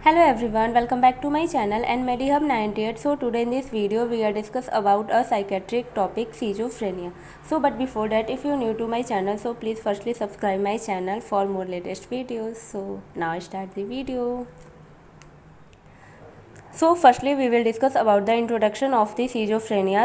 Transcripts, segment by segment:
Hello everyone, welcome back to my channel and MediHub 98. So today in this video we are discuss about a psychiatric topic, schizophrenia. But before that, if you are new to my channel, so please firstly subscribe my channel for more latest videos. So now I start the video. So firstly we will discuss about the introduction of the schizophrenia.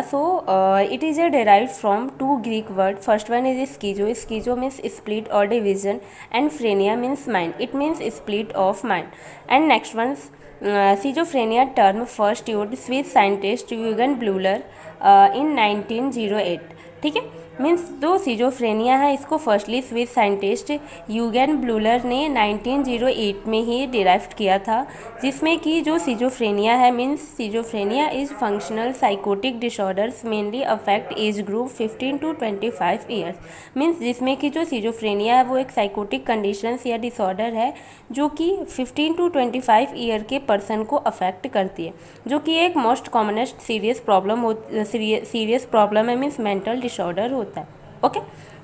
It is derived from two Greek words. First one is schizo. Schizo means split or division, and phrenia means mind. It means split of mind. And next one, schizophrenia term first used Swiss scientist Eugen Bleuler in 1908. ठीक है, means जो schizophrenia है इसको firstly Swiss scientist Eugene ब्लूलर ने 1908 में ही derive किया था, जिसमें कि जो सीजोफ्रेनिया है means schizophrenia is functional psychotic disorders mainly affect age group 15 to 25 years. Means जिसमें कि जो सीजोफ्रेनिया है वो एक साइकोटिक कंडीशंस या डिसऑर्डर है जो कि 15 to 25 ईयर के पर्सन को अफेक्ट करती है, जो कि एक मोस्ट कॉमनेस्ट सीरियस प्रॉब्लम है, मीन्स मेंटल डिसऑर्डर होता है। Okay,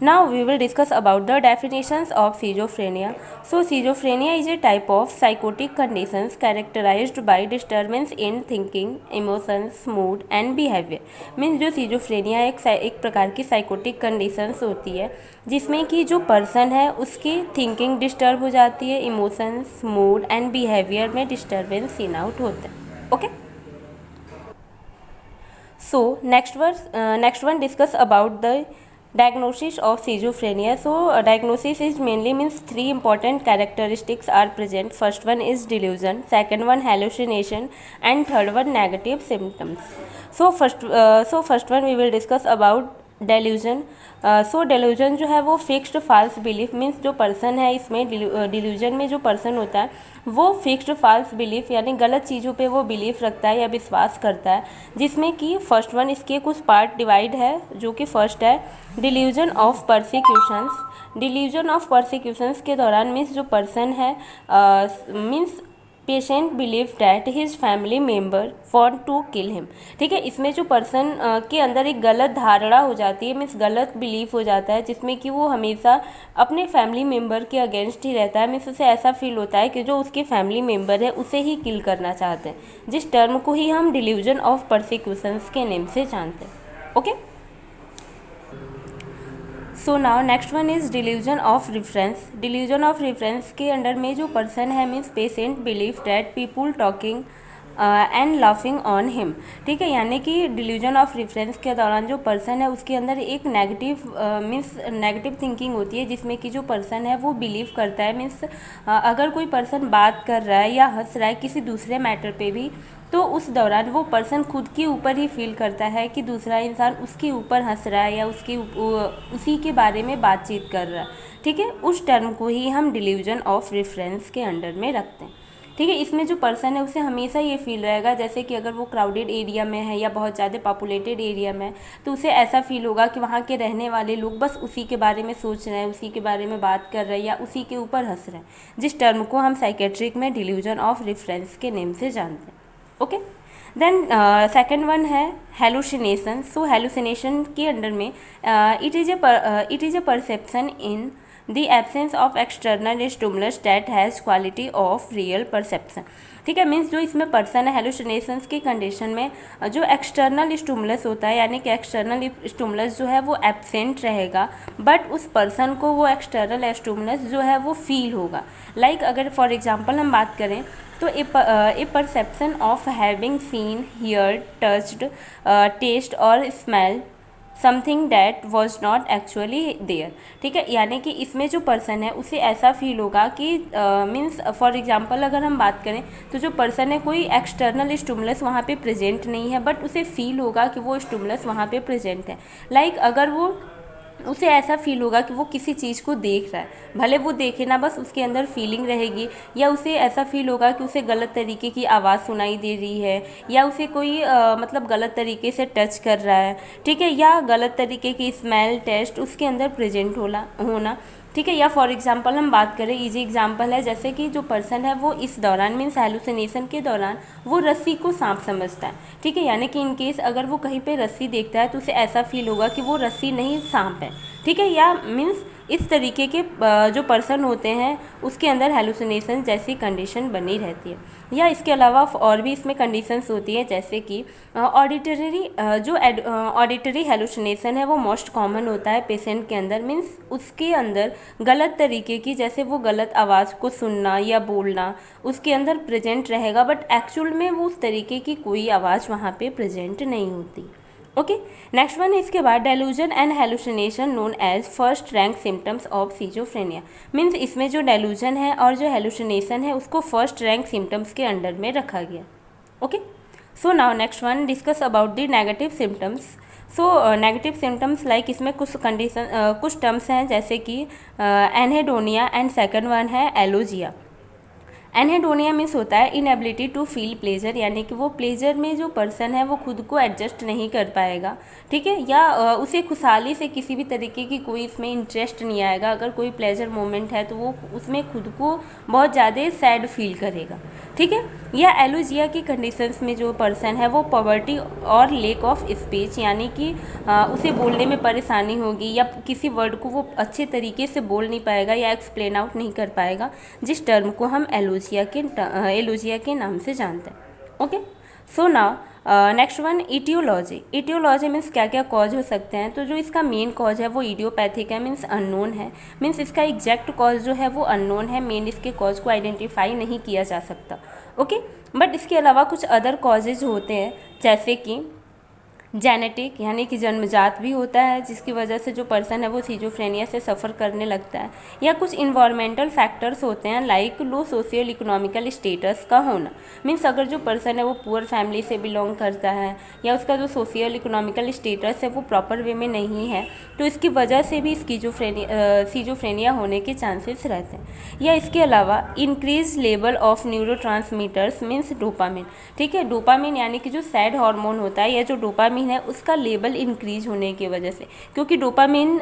now we will discuss about the definitions of schizophrenia. So schizophrenia is a type of psychotic conditions characterized by disturbance in thinking, emotions, mood and behaviour. Means जो schizophrenia एक प्रकार की psychotic conditions होती है जिसमें कि जो person है उसकी थिंकिंग डिस्टर्ब हो जाती है, इमोशंस, मूड एंड बिहेवियर में डिस्टर्बेंस सीन आउट होता है। Okay, so next one discuss about the diagnosis of schizophrenia. Diagnosis is mainly means three important characteristics are present. First one is delusion, second one hallucination, and third one negative symptoms. First one we will discuss about delusion. Delusion जो है वो fixed false belief, means जो person है इसमें delusion में जो person होता है वो फिक्स्ड फाल्स बिलीफ यानी गलत चीज़ों पे वो बिलीफ रखता है या विश्वास करता है, जिसमें कि फर्स्ट वन इसके कुछ पार्ट डिवाइड है, जो कि फर्स्ट है delusion of persecutions. Delusion of persecutions के दौरान मीन्स जो पर्सन है means patient believe that his family member want to kill him. ठीक है, इसमें जो पर्सन के अंदर एक गलत धारणा हो जाती है, मीन्स गलत बिलीफ हो जाता है, जिसमें कि वो हमेशा अपने फैमिली मेम्बर के अगेंस्ट ही रहता है। मीन्स उसे ऐसा फील होता है कि जो उसके फैमिली मेम्बर है उसे ही किल करना चाहते हैं, जिस टर्म को ही हम डिल्यूजन ऑफ परसिक्यूशंस के नेम से जानते हैं। Okay, so now next one is delusion of reference. Delusion of reference के अंडर में जो पर्सन है means patient believe that people talking and laughing on him. ठीक है, यानी कि डिल्यूजन ऑफ रेफरेंस के दौरान जो पर्सन है उसके अंदर एक नेगेटिव थिंकिंग होती है, जिसमें कि जो पर्सन है वो बिलीव करता है मीन्स अगर कोई पर्सन बात कर रहा है या हंस रहा है किसी दूसरे मैटर पे भी, तो उस दौरान वो पर्सन खुद के ऊपर ही फील करता है कि दूसरा इंसान उसके ऊपर हंस रहा है या उसी के बारे में बातचीत कर रहा है। ठीक है, उस टर्म को ही हम डिल्यूजन ऑफ रेफरेंस के अंडर में रखते हैं। ठीक है, इसमें जो पर्सन है उसे हमेशा ये फील रहेगा जैसे कि अगर वो क्राउडेड एरिया में है या बहुत ज़्यादा पॉपुलेटेड एरिया में, तो उसे ऐसा फील होगा कि वहाँ के रहने वाले लोग बस उसी के बारे में सोच रहे हैं, उसी के बारे में बात कर रहे हैं या उसी के ऊपर हंस रहे हैं, जिस टर्म को हम साइकेट्रिक में डिल्यूजन ऑफ रेफरेंस के नेम से जानते हैं। ओके, देन सेकेंड वन है हेलुसिनेशन। हेलुसिनेशन के अंडर में it is A perception in the absence of external stimulus that has quality of real perception. ठीक है, मीन्स जो इसमें पर्सन है हेलुसिनेशंस की कंडीशन में जो एक्सटर्नल स्टिमुलस होता है, यानी कि एक्सटर्नल स्टिमुलस जो है वो एब्सेंट रहेगा, बट उस पर्सन को वो एक्सटर्नल स्टिमुलस जो है वो फील होगा। लाइक अगर फॉर एग्जांपल हम बात करें तो a perception of having seen, heard, touched, taste और smell something that was not actually there. ठीक है, यानी कि इसमें जो पर्सन है उसे ऐसा फील होगा कि मीन्स फॉर एग्जांपल अगर हम बात करें तो जो पर्सन है कोई एक्सटर्नल स्टिमुलस वहाँ पे प्रेजेंट नहीं है, बट उसे फील होगा कि वो स्टिमुलस वहाँ पे प्रेजेंट है। लाइक अगर वो उसे ऐसा फील होगा कि वो किसी चीज़ को देख रहा है, भले वो देखे ना, बस उसके अंदर फीलिंग रहेगी, या उसे ऐसा फील होगा कि उसे गलत तरीके की आवाज़ सुनाई दे रही है, या उसे कोई मतलब गलत तरीके से टच कर रहा है। ठीक है, या गलत तरीके की स्मेल, टेस्ट उसके अंदर प्रेजेंट होना। ठीक है, या फॉर एग्जांपल हम बात करें, इजी एग्जांपल है जैसे कि जो पर्सन है वो इस दौरान मीन्स हेलुसिनेशन के दौरान वो रस्सी को सांप समझता है। ठीक है, यानी कि इन केस अगर वो कहीं पे रस्सी देखता है तो उसे ऐसा फील होगा कि वो रस्सी नहीं सांप है। ठीक है, या मीन्स इस तरीके के जो पर्सन होते हैं उसके अंदर हेलुसिनेशन जैसी कंडीशन बनी रहती है। या इसके अलावा और भी इसमें कंडीशंस होती है, जैसे कि ऑडिटरी हेलुसिनेशन है वो मोस्ट कॉमन होता है पेशेंट के अंदर। मीन्स उसके अंदर गलत तरीके की, जैसे वो गलत आवाज़ को सुनना या बोलना उसके अंदर प्रेजेंट रहेगा, बट एक्चुअल में वो उस तरीके की कोई आवाज़ वहाँ पे प्रेजेंट नहीं होती। ओके, नेक्स्ट वन है इसके बाद delusion and hallucination known as first rank symptoms of schizophrenia. Means इसमें जो डेलूजन है और जो हेलुसिनेशन है उसको फर्स्ट रैंक सिम्टम्स के अंडर में रखा गया। Okay, so now next one discuss about the negative symptoms. So negative symptoms like इसमें कुछ कंडीशन कुछ टर्म्स हैं, जैसे कि एनहेडोनिया एंड सेकंड वन है एलोजिया। एनहेडोनिया मीन्स होता है इनएबिलिटी टू फील प्लेजर, यानी कि वो प्लेजर में जो पर्सन है वो खुद को एडजस्ट नहीं कर पाएगा, ठीक है, या उसे खुशहाली से किसी भी तरीके की कोई इसमें इंटरेस्ट नहीं आएगा। अगर कोई प्लेजर मोमेंट है तो वो उसमें खुद को बहुत ज़्यादा सैड फील करेगा, ठीक है। या एलोजिया की कंडीशंस में जो पर्सन है वो पॉवर्टी और लेक ऑफ स्पीच, यानी कि उसे बोलने में परेशानी होगी या किसी वर्ड को वो अच्छे तरीके से बोल नहीं पाएगा या एक्सप्लेन आउट नहीं कर पाएगा, जिस टर्म को हम एलोजिया के नाम से जानते हैं। Okay, so now next one etiology. Etiology means क्या क्या कॉज हो सकते हैं। तो जो इसका मेन कॉज है वो इडियोपैथिक है, मीन्स अननोन है। मीन्स इसका एग्जैक्ट कॉज जो है वो अननोन है, मेन इसके कॉज को आइडेंटिफाई नहीं किया जा सकता। ओके, बट इसके अलावा कुछ अदर कॉजेज होते हैं, जैसे कि जेनेटिक, यानी कि जन्मजात भी होता है, जिसकी वजह से जो पर्सन है वो सीजोफ्रेनिया से सफ़र करने लगता है। या कुछ इन्वायरमेंटल फैक्टर्स होते हैं, like low social economical status का होना। मीन्स अगर जो पर्सन है वो पुअर फैमिली से बिलोंग करता है या उसका जो सोशियल इकोनॉमिकल स्टेटस है वो प्रॉपर वे में नहीं है, तो इसकी वजह से भी सीजोफ्रेनिया होने के चांसेस रहते हैं। या इसके अलावा increase level of neurotransmitters means dopamine, ठीक है। डोपामिन यानी कि जो सैड हार्मोन होता है या जो डोपामिन है उसका लेवल इंक्रीज होने की वजह से, क्योंकि डोपामिन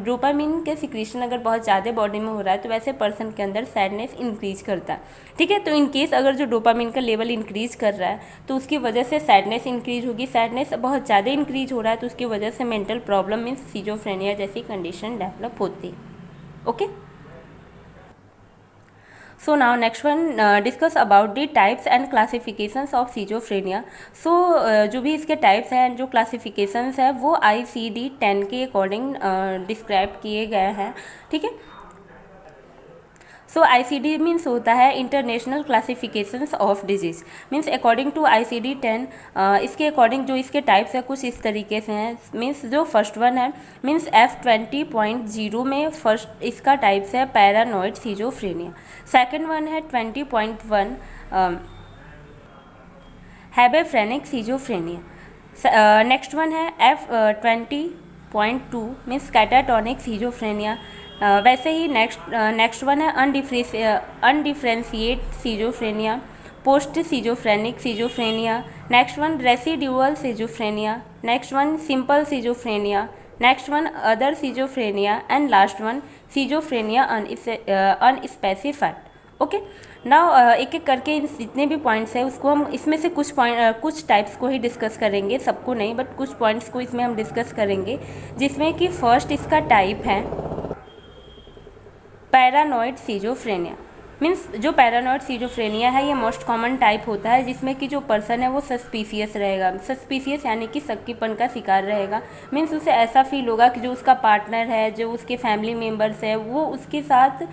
डोपामिन के सिक्रीशन अगर बहुत ज़्यादा बॉडी में हो रहा है तो वैसे पर्सन के अंदर सैडनेस इंक्रीज करता है, ठीक है। तो इन केस अगर जो डोपामिन का लेवल इंक्रीज कर रहा है तो उसकी वजह से सैडनेस इंक्रीज होगी। सैडनेस बहुत ज़्यादा इंक्रीज हो रहा है तो उसकी वजह से मेंटल प्रॉब्लम मीन्स सीजोफ्रेनिया जैसी कंडीशन डेवलप होती है। Okay, so now next one discuss about the types and classifications of schizophrenia. So जो भी इसके टाइप्स हैं, जो क्लासिफिकेशंस है वो ICD-10 के अकॉर्डिंग डिस्क्राइब किए गए हैं, ठीक है। सो ICD मीन्स होता है international classifications of diseases. Means according to ICD-10 इसके अकॉर्डिंग जो इसके टाइप्स है कुछ इस तरीके से हैं। मीन्स जो फर्स्ट वन है मीन्स F20.0 में फर्स्ट इसका टाइप्स है पैरानॉइड सीजोफ्रेनिया। सेकंड वन है 20.1 हैबेफ्रेनिक सीजोफ्रेनिया। नेक्स्ट वन है F20.2 मीन्स कैटाटोनिक सीजोफ्रेनिया। वैसे ही नेक्स्ट वन है undifferentiate schizophrenia, post schizophrenic schizophrenia. Next one residual schizophrenia. Next one simple schizophrenia. Next one other schizophrenia and last one schizophrenia unspecified. Okay, now एक एक करके इन जितने भी points है उसको हम इसमें से कुछ टाइप्स को ही डिस्कस करेंगे, सबको नहीं, बट कुछ पॉइंट्स को इसमें हम डिस्कस करेंगे, जिसमें कि फर्स्ट इसका टाइप है पैरानॉइड सीजोफ्रेनिया। मीन्स जो पैरानॉइड सीजोफ्रेनिया है ये मोस्ट कॉमन टाइप होता है, जिसमें कि जो पर्सन है वो सस्पिशियस रहेगा। सस्पिशियस यानी कि शक्कीपन का शिकार रहेगा। मीन्स उसे ऐसा फील होगा कि जो उसका पार्टनर है, जो उसके फैमिली मेम्बर्स है, वो उसके साथ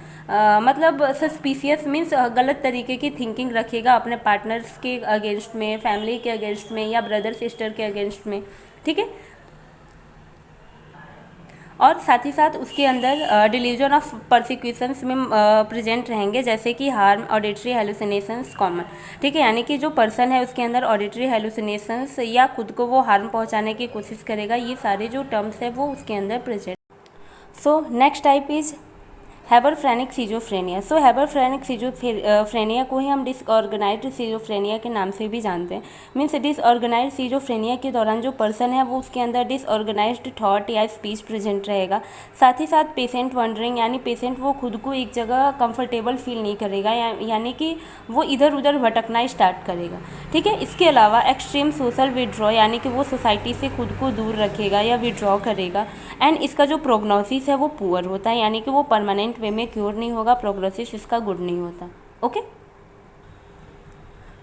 मतलब सस्पिशियस मीन्स गलत तरीके की थिंकिंग रखेगा अपने पार्टनर्स के अगेंस्ट में, फैमिली के अगेंस्ट में या ब्रदर सिस्टर के अगेंस्ट में, ठीक है। और साथ ही साथ उसके अंदर डिल्यूजन ऑफ परसिक्यूशंस में प्रेजेंट रहेंगे, जैसे कि हार्म ऑडिटरी हेलुसिनेशंस कॉमन, ठीक है। यानी कि जो पर्सन है उसके अंदर ऑडिटरी हेलुसिनेशंस या खुद को वो हार्म पहुंचाने की कोशिश करेगा, ये सारे जो टर्म्स है वो उसके अंदर present. So next type is hebephrenic schizophrenia. So hebephrenic schizophrenia को ही हम डिसऑर्गेनाइज्ड सीजोफ्रेनिया के नाम से भी जानते हैं। मीन्स डिसऑर्गेनाइज्ड सीजोफ्रेनिया के दौरान जो पर्सन है वो उसके अंदर डिसऑर्गेनाइज्ड थॉट या स्पीच प्रेजेंट रहेगा। साथ ही साथ पेशेंट वंडरिंग, यानी पेशेंट वो खुद को एक जगह कंफर्टेबल फील नहीं करेगा, यानी कि वो इधर उधर भटकना स्टार्ट करेगा। ठीक है। इसके अलावा एक्सट्रीम सोशल विड्रॉ, यानी कि वो सोसाइटी से खुद को दूर रखेगा या विड्रॉ करेगा। एंड इसका जो प्रोग्नोसिस है वो पुअर होता है, यानी कि वो परमानेंट वे में क्योर नहीं होगा, प्रोग्नोसिस इसका गुड नहीं होता। Okay.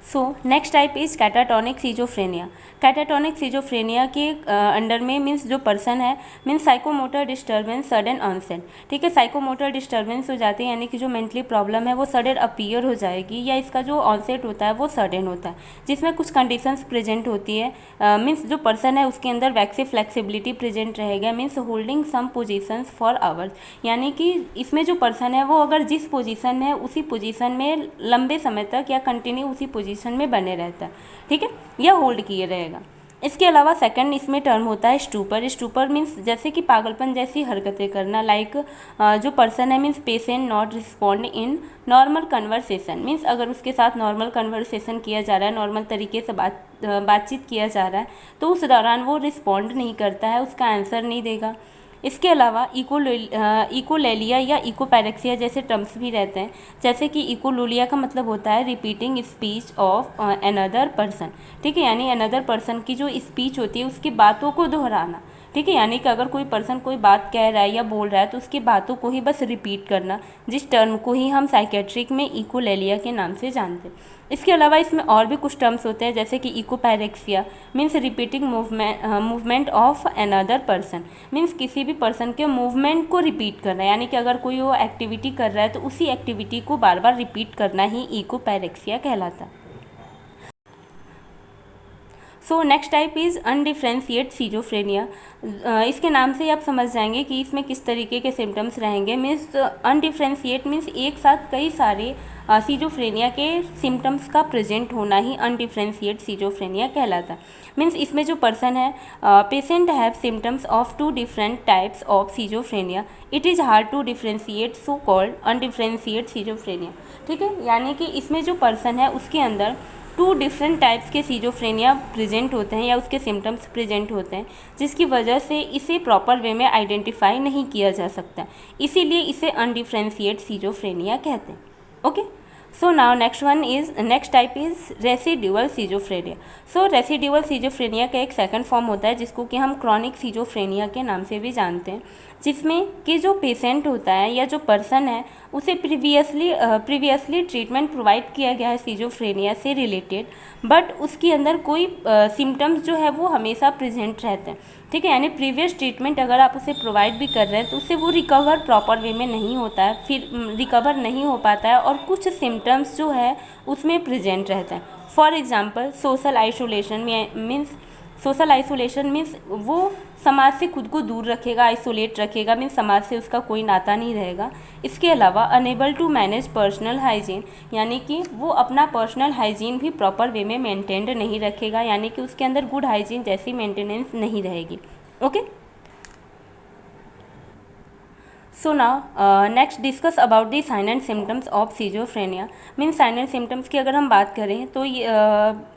So next type is catatonic schizophrenia. Catatonic schizophrenia के अंडर में मीन्स जो पर्सन है means psychomotor disturbance sudden onset. ठीक है। साइकोमोटर डिस्टर्बेंस हो जाती है, यानी कि जो मेंटली प्रॉब्लम है वो सडन अपीयर हो जाएगी, या इसका जो ऑनसेट होता है वो सडन होता है, जिसमें कुछ कंडीशंस प्रेजेंट होती है। मीन्स जो पर्सन है उसके अंदर वैक्सी फ्लेक्सिबिलिटी प्रेजेंट रहेगा, means holding some positions for hours, यानी कि इसमें जो पर्सन है वो अगर जिस पोजीशन में है उसी पोजीशन में लंबे समय तक या कंटिन्यू उसी पोजीशन में बने रहता है। ठीक है। या होल्ड किए रहेगा। इसके अलावा सेकंड इसमें टर्म होता है स्टूपर। स्टूपर मीन्स जैसे कि पागलपन जैसी हरकतें करना, लाइक जो पर्सन है means patient not respond in normal conversation. Means अगर उसके साथ नॉर्मल कन्वर्सेशन किया जा रहा है, नॉर्मल तरीके से बातचीत किया जा रहा है, तो उस दौरान वो रिस्पॉन्ड नहीं करता है, उसका आंसर नहीं देगा। इसके अलावा इकोलेलिया या इकोपैरेक्सिया जैसे टर्म्स भी रहते हैं, जैसे कि इकोलूलिया का मतलब होता है repeating speech of another person. ठीक है। यानी अनदर पर्सन की जो स्पीच होती है उसकी बातों को दोहराना। ठीक है। यानी कि अगर कोई पर्सन कोई बात कह रहा है या बोल रहा है तो उसकी बातों को ही बस रिपीट करना, जिस टर्म को ही हम साइकेट्रिक में इकोलेलिया के नाम से जानते हैं। इसके अलावा इसमें और भी कुछ टर्म्स होते हैं, जैसे कि echopraxia means repeating movement of another person. Means किसी भी पर्सन के मूवमेंट को रिपीट करना, यानी कि अगर कोई वो एक्टिविटी कर रहा है तो उसी एक्टिविटी को बार बार रिपीट करना ही इकोपैरेक्सिया कहलाता है। So next type is undifferentiate schizophrenia. इसके नाम से आप समझ जाएंगे कि इसमें किस तरीके के सिम्टम्स रहेंगे। मीन्स अनडिफ्रेंशिएट मीन्स एक साथ कई सारे सीजोफ्रेनिया के सिम्टम्स का प्रेजेंट होना ही अनडिफ्रेंशिएट सीजोफ्रेनिया कहलाता है। मीन्स इसमें जो पर्सन है patient have symptoms of two different types of schizophrenia, it is hard to differentiate, so called undifferentiate schizophrenia. ठीक है। यानी कि इसमें जो पर्सन है उसके अंदर टू डिफरेंट टाइप्स के सीजोफ्रेनिया प्रेजेंट होते हैं या उसके सिम्टम्स प्रेजेंट होते हैं, जिसकी वजह से इसे प्रॉपर वे में आइडेंटिफाई नहीं किया जा सकता, इसीलिए इसे अनडिफ्रेंशिएट सीजोफ्रेनिया कहते हैं। Okay. So now next type is residual schizophrenia. So residual schizophrenia का एक सेकंड फॉर्म होता है जिसको कि हम क्रॉनिक सीजोफ्रेनिया के नाम से भी जानते हैं, जिसमें कि जो पेशेंट होता है या जो पर्सन है उसे प्रीवियसली ट्रीटमेंट प्रोवाइड किया गया है सीजोफ्रेनिया से रिलेटेड, बट उसके अंदर कोई सिम्टम्स जो है वो हमेशा प्रेजेंट रहते हैं। ठीक है। यानी प्रीवियस ट्रीटमेंट अगर आप उसे प्रोवाइड भी कर रहे हैं तो उससे वो रिकवर प्रॉपर वे में नहीं होता है, फिर रिकवर नहीं हो पाता है और कुछ सिम्टम्स जो है उसमें प्रेजेंट रहते हैं। For example social isolation means वो समाज से खुद को दूर रखेगा, आइसोलेट रखेगा, मीन्स समाज से उसका कोई नाता नहीं रहेगा। इसके अलावा unable to manage personal hygiene, यानी कि वो अपना पर्सनल हाइजीन भी प्रॉपर वे में मेंटेन्ड नहीं रखेगा, यानी कि उसके अंदर गुड हाइजीन जैसी मेंटेनेंस नहीं रहेगी। Okay. So now next discuss about the sign and symptoms of schizophrenia. Means sign and symptoms की अगर हम बात करें तो ये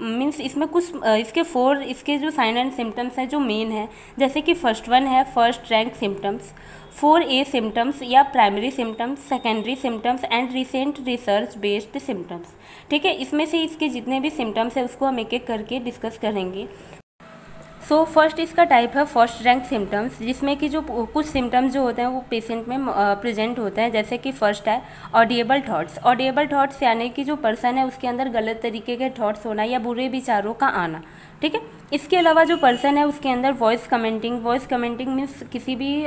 मीन्स इसमें कुछ इसके जो साइन एंड सिम्टम्स हैं जो मेन है, जैसे कि फर्स्ट वन है first rank symptoms, 4A symptoms या primary symptoms, secondary symptoms and recent research based symptoms. ठीक है। इसमें से इसके जितने भी सिम्टम्स हैं उसको हम एक एक करके डिस्कस करेंगे। सो फर्स्ट इसका टाइप है फर्स्ट रैंक सिम्टम्स, जिसमें कि जो कुछ सिम्टम्स जो होते हैं वो पेशेंट में प्रेजेंट होते हैं, जैसे कि फर्स्ट है ऑडिएबल थॉट्स। ऑडिएबल थॉट्स यानी कि जो पर्सन है उसके अंदर गलत तरीके के थॉट्स होना या बुरे विचारों का आना। ठीक है। इसके अलावा जो पर्सन है उसके अंदर वॉइस कमेंटिंग मीन्स किसी भी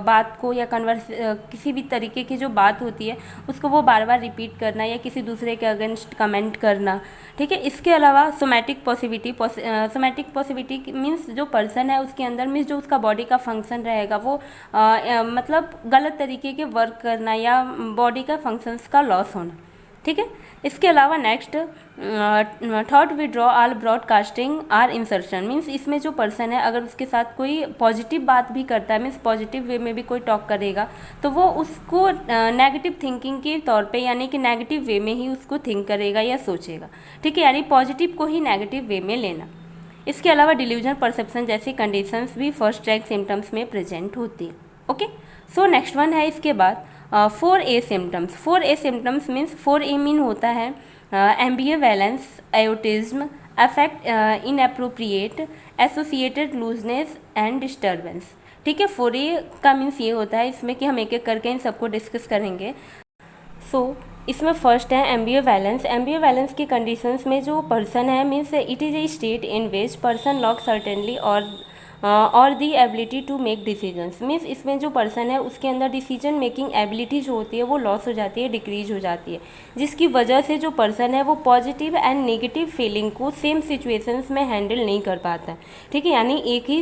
बात को या किसी भी तरीके की जो बात होती है उसको वो बार बार रिपीट करना या किसी दूसरे के अगेंस्ट कमेंट करना। ठीक है। इसके अलावा सोमैटिक पॉसिबिलिटी मीन्स जो पर्सन है उसके अंदर मीन्स जो उसका बॉडी का फंक्शन रहेगा वो मतलब गलत तरीके के वर्क करना या बॉडी का फंक्शंस का लॉस होना। ठीक है। इसके अलावा next thought withdrawal broadcasting or insertion means इसमें जो पर्सन है अगर उसके साथ कोई पॉजिटिव बात भी करता है मीन्स पॉजिटिव वे में भी कोई टॉक करेगा तो वो उसको नेगेटिव थिंकिंग के तौर पे यानी कि नेगेटिव वे में ही उसको थिंक करेगा या सोचेगा, ठीक है, यानी पॉजिटिव को ही नेगेटिव वे में लेना। इसके अलावा डिल्यूजन परसेप्शन जैसी कंडीशंस भी फर्स्ट रैंक सिम्टम्स में प्रेजेंट होती है। ओके, सो नेक्स्ट वन है इसके बाद 4A symptoms. 4A symptoms means 4A mean होता है ambivalence, autism, affect inappropriate, associated looseness and disturbance, ठीक है। 4A का मीन्स ये होता है, इसमें कि हम एक एक करके इन सबको डिस्कस करेंगे। सो इसमें फर्स्ट है एम्बिवैलेंस। एम्बिवैलेंस की कंडीशंस में जो पर्सन है means it is a state in which person lack certainty और the ability to make decisions means इसमें जो पर्सन है उसके अंदर डिसीजन मेकिंग एबिलिटी जो होती है वो लॉस हो जाती है, डिक्रीज हो जाती है, जिसकी वजह से जो पर्सन है वो पॉजिटिव एंड नेगेटिव फीलिंग को सेम सिचुएशंस में हैंडल नहीं कर पाता है, ठीक है। यानी एक ही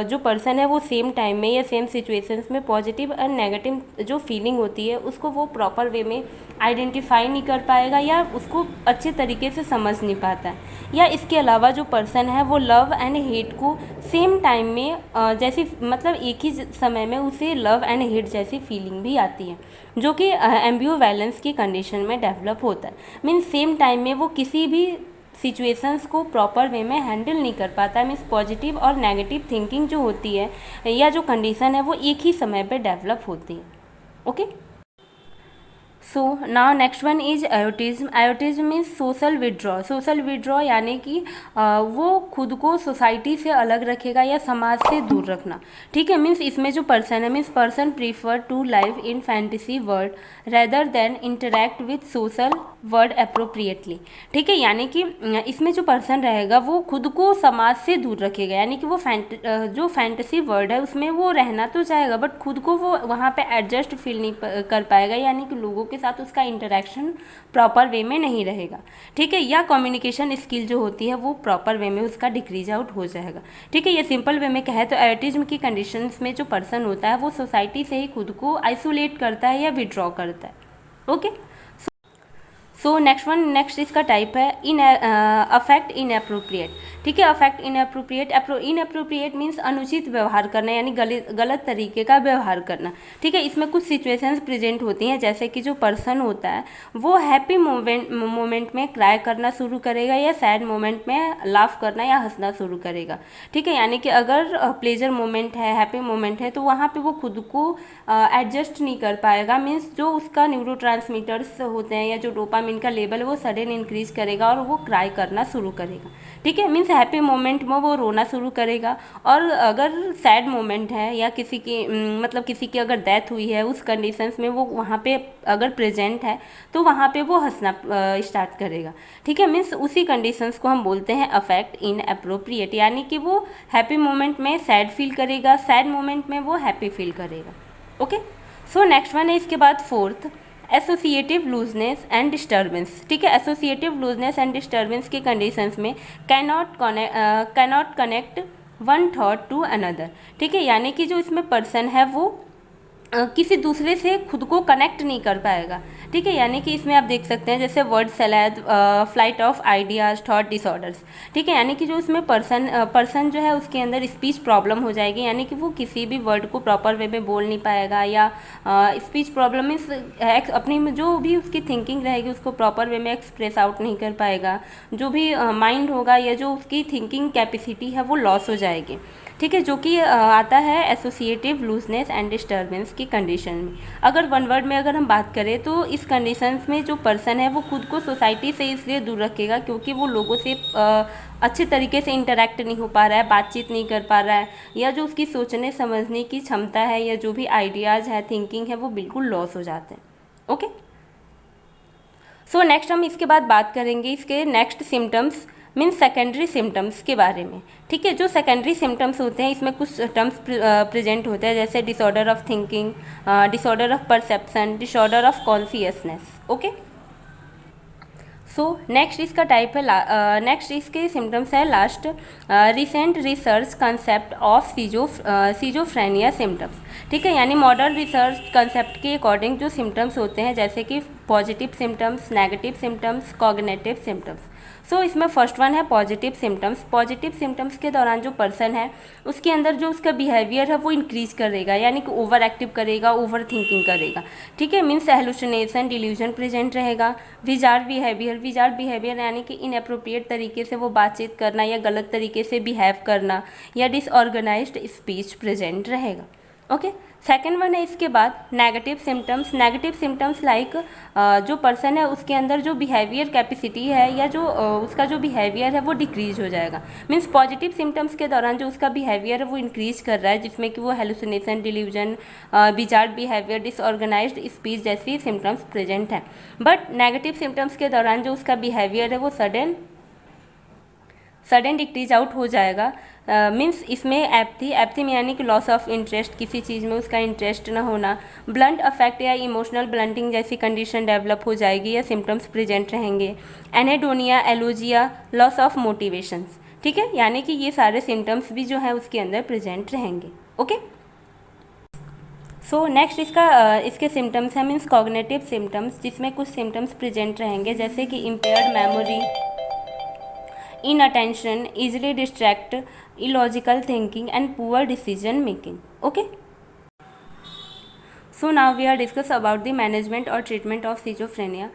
जो पर्सन है वो सेम टाइम में या सेम सिचुएशंस में पॉजिटिव एंड नेगेटिव जो फीलिंग होती है उसको वो प्रॉपर वे में आइडेंटिफाई नहीं कर पाएगा या उसको अच्छे तरीके से समझ नहीं पाता है। या इसके अलावा जो पर्सन है वो लव एंड हेट को सेम टाइम में जैसी मतलब एक ही समय में उसे लव एंड हेट जैसी फीलिंग भी आती है, जो कि एम्बिवैलेंस की कंडीशन में डेवलप होता है। मीन्स सेम टाइम में वो किसी भी सिचुएशंस को प्रॉपर वे में हैंडल नहीं कर पाता है। मीन्स पॉजिटिव और नेगेटिव थिंकिंग जो होती है या जो कंडीशन है वो एक ही समय पे डेवलप होती है। Okay, so now next one is autism. Autism means social withdraw. Social withdraw यानी कि वो खुद को सोसाइटी से अलग रखेगा या समाज से दूर रखना, ठीक है। मीन्स इसमें जो पर्सन है means person prefer to live in fantasy world rather than interact with social world appropriately, ठीक है। यानी कि इसमें जो पर्सन रहेगा वो खुद को समाज से दूर रखेगा, यानी कि वो जो फैंटेसी वर्ल्ड है उसमें वो रहना तो चाहेगा बट खुद को वो वहाँ पे एडजस्ट फील नहीं कर पाएगा, यानी कि लोगों के साथ उसका इंटरेक्शन प्रॉपर वे में नहीं रहेगा, ठीक है। या कम्युनिकेशन स्किल जो होती है वो प्रॉपर वे में उसका डिक्रीज आउट हो जाएगा, ठीक है। ये सिंपल वे में कहे तो एयोटिज्म की कंडीशंस में जो पर्सन होता है वो सोसाइटी से ही खुद को आइसोलेट करता है या विड्रॉ करता है। ओके, सो नेक्स्ट इसका टाइप है अफेक्ट इनएप्रोप्रिएट, ठीक है। अफेक्ट इनएप्रोप्रिएट, इनएप्रोप्रिएट मीन्स अनुचित व्यवहार करना यानी गलत तरीके का व्यवहार करना, ठीक है। इसमें कुछ सिचुएशंस प्रेजेंट होती हैं जैसे कि जो पर्सन होता है वो हैप्पी मोमेंट में क्राई करना शुरू करेगा या सैड मोमेंट में लाफ करना या हंसना शुरू करेगा, ठीक है। यानी कि अगर प्लेजर मोमेंट है, हैप्पी मोमेंट है तो वहाँ पे वो खुद को एडजस्ट नहीं कर पाएगा। मीन्स जो उसका न्यूरोट्रांसमीटर्स होते हैं या जो डोपामिन का लेवल है वो सडन इंक्रीज करेगा और वो क्राई करना शुरू करेगा, ठीक है। मीन्स हैप्पी मोमेंट में वो रोना शुरू करेगा और अगर सैड मोमेंट है या किसी की मतलब किसी की अगर डेथ हुई है उस कंडीशंस में वो वहाँ पे अगर प्रेजेंट है तो वहाँ पे वो हंसना स्टार्ट करेगा, ठीक है। मीन्स उसी कंडीशंस को हम बोलते हैं अफेक्ट इनएप्रोप्रिएट, यानी कि वो हैप्पी मोमेंट में सैड फील करेगा, सैड मोमेंट में वो हैप्पी फील करेगा। ओके, सो नेक्स्ट वन है इसके बाद fourth associative looseness and disturbance, ठीक है। एसोसिएटिव लूजनेस एंड डिस्टर्बेंस के कंडीशंस में cannot connect one thought to another, ठीक है। यानी कि जो इसमें पर्सन है वो किसी दूसरे से खुद को कनेक्ट नहीं कर पाएगा, ठीक है। यानी कि इसमें आप देख सकते हैं जैसे word salad, flight of ideas, thought disorders, ठीक है। यानी कि जो इसमें पर्सन जो है उसके अंदर स्पीच प्रॉब्लम हो जाएगी, यानी कि वो किसी भी वर्ड को प्रॉपर वे में बोल नहीं पाएगा या स्पीच प्रॉब्लम मीन्स अपनी जो भी उसकी थिंकिंग रहेगी उसको प्रॉपर वे में एक्सप्रेस आउट नहीं कर पाएगा, जो भी माइंड होगा या जो उसकी थिंकिंग कैपेसिटी है वो लॉस हो जाएगी, ठीक है। जो कि आता है एसोसिएटिव लूजनेस एंड डिस्टर्बेंस की कंडीशन में। अगर वन वर्ड में अगर हम बात करें तो इस कंडीशंस में जो पर्सन है वो खुद को सोसाइटी से इसलिए दूर रखेगा क्योंकि वो लोगों से अच्छे तरीके से इंटरेक्ट नहीं हो पा रहा है, बातचीत नहीं कर पा रहा है, या जो उसकी सोचने समझने की क्षमता है या जो भी आइडियाज़ है, थिंकिंग है, वो बिल्कुल लॉस हो जाते हैं। ओके, सो नेक्स्ट हम इसके बाद बात करेंगे इसके next symptoms means secondary symptoms के बारे में, ठीक है। जो सेकेंडरी सिम्टम्स होते हैं इसमें कुछ टर्म्स प्रेजेंट होते हैं जैसे disorder of thinking, disorder of perception, disorder of consciousness. Okay, so next इसका टाइप है नेक्स्ट इसके सिम्टम्स है last recent research concept of schizophrenia symptoms, ठीक है। यानी मॉडर्न रिसर्च कंसेप्ट के अकॉर्डिंग जो सिम्टम्स होते हैं जैसे कि positive symptoms, negative symptoms, cognitive symptoms. So इसमें फर्स्ट वन है पॉजिटिव सिम्टम्स। पॉजिटिव सिम्टम्स के दौरान जो पर्सन है उसके अंदर जो उसका बिहेवियर है वो इंक्रीज करेगा, यानी कि ओवर एक्टिव करेगा, ओवर थिंकिंग करेगा, ठीक है। मीन्स हेलुसिनेशन, डिल्यूजन प्रेजेंट रहेगा। विजार्ड बिहेवियर यानी कि इनअप्रोप्रिएट तरीके से वो बातचीत करना या गलत तरीके से बिहेव करना या डिसऑर्गेनाइज्ड स्पीच प्रेजेंट रहेगा। ओके, सेकेंड वन है इसके बाद नेगेटिव सिम्टम्स लाइक जो पर्सन है उसके अंदर जो बिहेवियर कैपेसिटी है या जो उसका जो बिहेवियर है वो डिक्रीज हो जाएगा। मीन्स पॉजिटिव सिम्टम्स के दौरान जो उसका बिहेवियर है वो इंक्रीज कर रहा है, जिसमें कि वो hallucination, delusion, bizarre behaviour, disorganised speech जैसी सिम्टम्स प्रेजेंट हैं। बट नेगेटिव सिम्टम्स के दौरान जो उसका बिहेवियर है वो सडन डिक्रीज आउट हो जाएगा। मीन्स इसमें एप्थी में यानी कि लॉस ऑफ इंटरेस्ट, किसी चीज़ में उसका इंटरेस्ट ना होना, ब्लंट अफेक्ट या इमोशनल ब्लंटिंग जैसी कंडीशन डेवलप हो जाएगी या सिम्टम्स प्रेजेंट रहेंगे। एनेडोनिया, एलोजिया, लॉस ऑफ मोटिवेशंस, ठीक है, यानी कि ये सारे सिम्टम्स भी जो है उसके अंदर प्रेजेंट रहेंगे। ओके, सो नेक्स्ट इसके सिम्टम्स हैं मीन्स कॉग्निटिव सिम्टम्स, जिसमें कुछ सिम्टम्स प्रेजेंट रहेंगे जैसे कि impaired memory, inattention, easily distract, illogical thinking and poor decision making. Okay, so now we are discuss about the management or treatment of schizophrenia.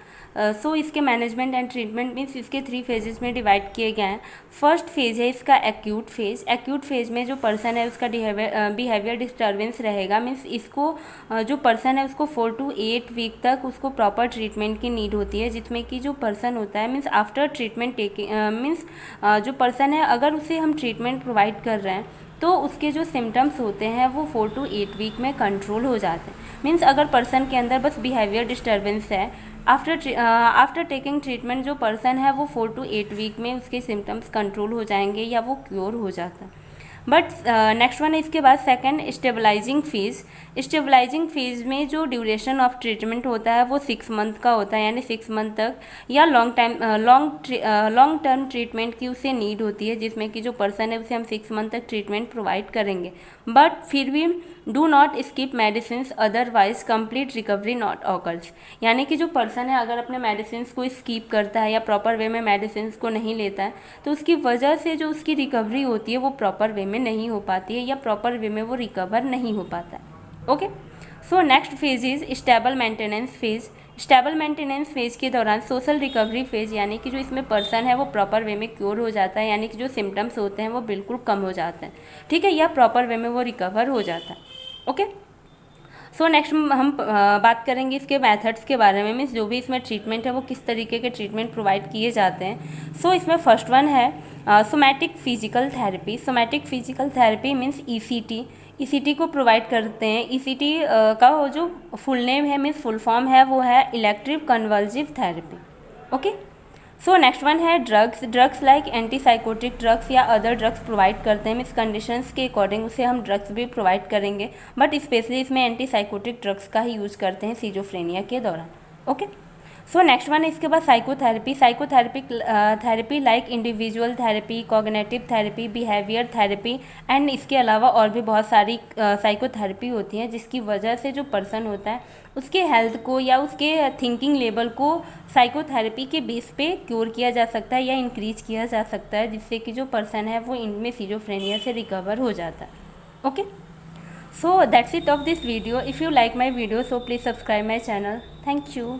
सो इसके management and treatment means इसके 3 phases में divide किए गए हैं। First phase है इसका acute phase में जो पर्सन है उसका बिहेवियर डिस्टर्बेंस रहेगा। मीन्स इसको जो पर्सन है उसको 4 to 8 वीक तक उसको प्रॉपर ट्रीटमेंट की नीड होती है, जिसमें कि जो पर्सन होता है means after treatment taking means जो पर्सन है अगर उसे हम ट्रीटमेंट प्रोवाइड कर रहे हैं तो उसके जो सिम्टम्स होते हैं वो 4 to 8 वीक में कंट्रोल हो जाते हैं। मीन्स अगर पर्सन के अंदर बस बिहेवियर डिस्टर्बेंस है, आफ्टर टेकिंग ट्रीटमेंट जो पर्सन है वो 4 to 8 वीक में उसके सिम्टम्स कंट्रोल हो जाएंगे या वो क्योर हो जाता है। बट नेक्स्ट वन है इसके बाद सेकंड स्टेबलाइजिंग फेज़ में जो ड्यूरेशन ऑफ ट्रीटमेंट होता है वो 6 मंथ का होता है, यानी 6 मंथ तक या लॉन्ग टर्म ट्रीटमेंट की उसे नीड होती है, जिसमें कि जो पर्सन है उसे हम 6 मंथ तक ट्रीटमेंट प्रोवाइड करेंगे। बट फिर भी do not skip medicine, otherwise complete recovery not occurs, यानी कि जो पर्सन है अगर अपने मेडिसिन को स्किप करता है या प्रॉपर वे में मेडिसिन को नहीं लेता है तो उसकी वजह से जो उसकी रिकवरी होती है वो प्रॉपर वे में नहीं हो पाती है या प्रॉपर वे में वो रिकवर नहीं हो पाता है। Okay, so next phase is stable maintenance phase के दौरान सोशल रिकवरी फेज, यानी कि जो इसमें पर्सन है वो प्रॉपर वे में क्योर हो जाता है, यानी कि जो सिम्टम्स होते हैं वो बिल्कुल कम हो जाते हैं, ठीक है, या प्रॉपर वे में वो रिकवर हो जाता है। ओके, सो नेक्स्ट हम बात करेंगे इसके मेथड्स के बारे में, मीन्स जो भी इसमें ट्रीटमेंट है वो किस तरीके के ट्रीटमेंट प्रोवाइड किए जाते हैं। सो इसमें फर्स्ट वन है somatic physical therapy means ECT को प्रोवाइड करते हैं। ECT का वो जो फुल नेम है मीन्स फुल फॉर्म है वो है electric convulsive therapy. Okay, so next one है ड्रग्स लाइक एंटीसाइकोटिक ड्रग्स या अदर ड्रग्स प्रोवाइड करते हैं। इस कंडीशंस के अकॉर्डिंग उसे हम ड्रग्स भी प्रोवाइड करेंगे, बट स्पेशली इसमें एंटीसाइकोटिक ड्रग्स का ही यूज़ करते हैं सिजोफ्रेनिया के दौरान। ओके, सो नेक्स्ट वन है इसके बाद psychotherapy like individual therapy, cognitive therapy, behaviour therapy and इसके अलावा और भी बहुत सारी साइकोथेरेपी होती हैं, जिसकी वजह से जो पर्सन होता है उसके हेल्थ को या उसके थिंकिंग लेवल को साइकोथेरेपी के बेस पे क्योर किया जा सकता है या इंक्रीज किया जा सकता है, जिससे कि जो पर्सन है वो इनमें सिजोफ्रेनिया से रिकवर हो जाता है। Okay, so that's it of this video. If you like my video, so please subscribe my channel. Thank you.